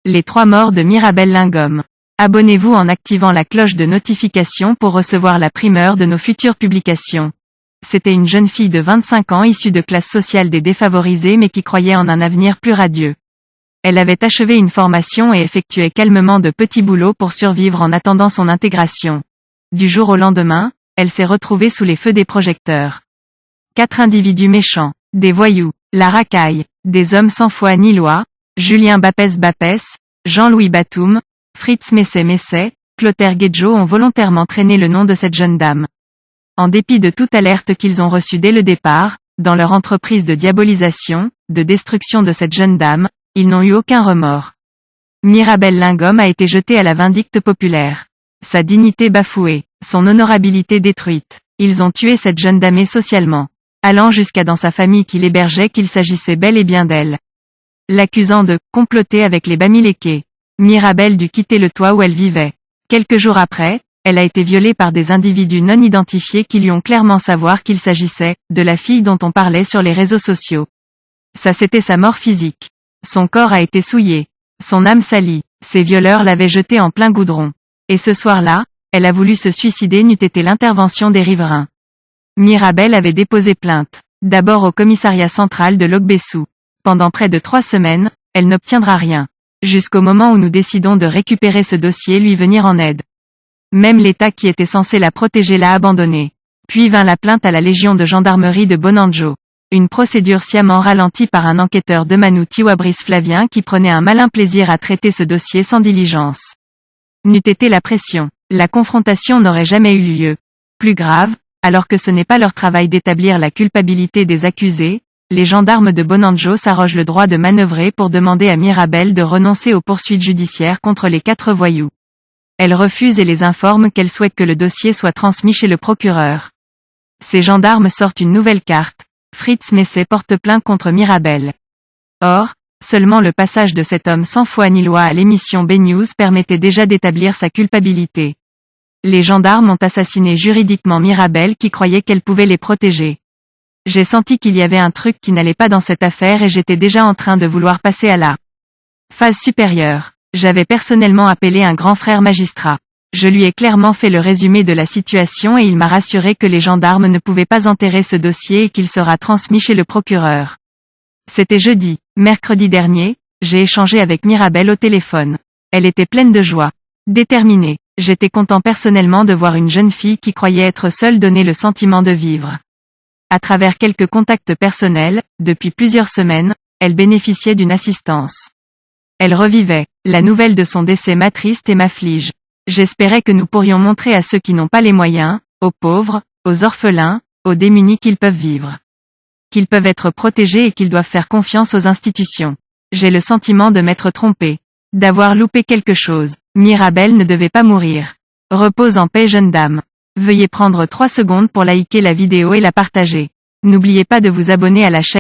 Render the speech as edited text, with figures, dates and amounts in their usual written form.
Les 3 morts de Mirabel Lingom. Abonnez-vous en activant la cloche de notification pour recevoir la primeur de nos futures publications. C'était une jeune fille de 25 ans issue de classe sociale des défavorisés mais qui croyait en un avenir plus radieux. Elle avait achevé une formation et effectuait calmement de petits boulots pour survivre en attendant son intégration. Du jour au lendemain, elle s'est retrouvée sous les feux des projecteurs. 4 individus méchants, des voyous, la racaille, des hommes sans foi ni loi, Julien Bapès, Jean-Louis Batoum, Fritz Messet, Clotaire Guedjo ont volontairement traîné le nom de cette jeune dame. En dépit de toute alerte qu'ils ont reçue dès le départ, dans leur entreprise de diabolisation, de destruction de cette jeune dame, ils n'ont eu aucun remords. Mirabel Lingom a été jetée à la vindicte populaire. Sa dignité bafouée, son honorabilité détruite. Ils ont tué cette jeune dame socialement, allant jusqu'à dans sa famille qui l'hébergeait qu'il s'agissait bel et bien d'elle. L'accusant de comploter avec les Bamileke. Mirabel dut quitter le toit où elle vivait. Quelques jours après, elle a été violée par des individus non identifiés qui lui ont clairement savoir qu'il s'agissait de la fille dont on parlait sur les réseaux sociaux. Ça c'était sa mort physique. Son corps a été souillé, son âme salie, ces violeurs l'avaient jetée en plein goudron. Et ce soir-là, elle a voulu se suicider n'eût été l'intervention des riverains. Mirabel avait déposé plainte, d'abord au commissariat central de Locbessou. Pendant près de 3 semaines, elle n'obtiendra rien. Jusqu'au moment où nous décidons de récupérer ce dossier et lui venir en aide. Même l'État qui était censé la protéger l'a abandonnée. Puis vint la plainte à la Légion de gendarmerie de Bonanjo. Une procédure sciemment ralentie par un enquêteur de Manu Tiwabris Flavien qui prenait un malin plaisir à traiter ce dossier sans diligence. N'eût été la pression, la confrontation n'aurait jamais eu lieu. Plus grave, alors que ce n'est pas leur travail d'établir la culpabilité des accusés, les gendarmes de Bonanjo s'arrogent le droit de manœuvrer pour demander à Mirabel de renoncer aux poursuites judiciaires contre les 4 voyous. Elle refuse et les informe qu'elle souhaite que le dossier soit transmis chez le procureur. Ces gendarmes sortent une nouvelle carte. Fritz Messet porte plainte contre Mirabel. Or, seulement le passage de cet homme sans foi ni loi à l'émission B-News permettait déjà d'établir sa culpabilité. Les gendarmes ont assassiné juridiquement Mirabel qui croyait qu'elle pouvait les protéger. J'ai senti qu'il y avait un truc qui n'allait pas dans cette affaire et j'étais déjà en train de vouloir passer à la phase supérieure. J'avais personnellement appelé un grand frère magistrat. Je lui ai clairement fait le résumé de la situation et il m'a rassuré que les gendarmes ne pouvaient pas enterrer ce dossier et qu'il sera transmis chez le procureur. C'était jeudi. Mercredi dernier, j'ai échangé avec Mirabel au téléphone. Elle était pleine de joie. Déterminée. J'étais content personnellement de voir une jeune fille qui croyait être seule donner le sentiment de vivre. À travers quelques contacts personnels, depuis plusieurs semaines, elle bénéficiait d'une assistance. Elle revivait. La nouvelle de son décès m'attriste et m'afflige. J'espérais que nous pourrions montrer à ceux qui n'ont pas les moyens, aux pauvres, aux orphelins, aux démunis qu'ils peuvent vivre. Qu'ils peuvent être protégés et qu'ils doivent faire confiance aux institutions. J'ai le sentiment de m'être trompé. D'avoir loupé quelque chose. Mirabel ne devait pas mourir. Repose en paix jeune dame. Veuillez prendre 3 secondes pour liker la vidéo et la partager. N'oubliez pas de vous abonner à la chaîne.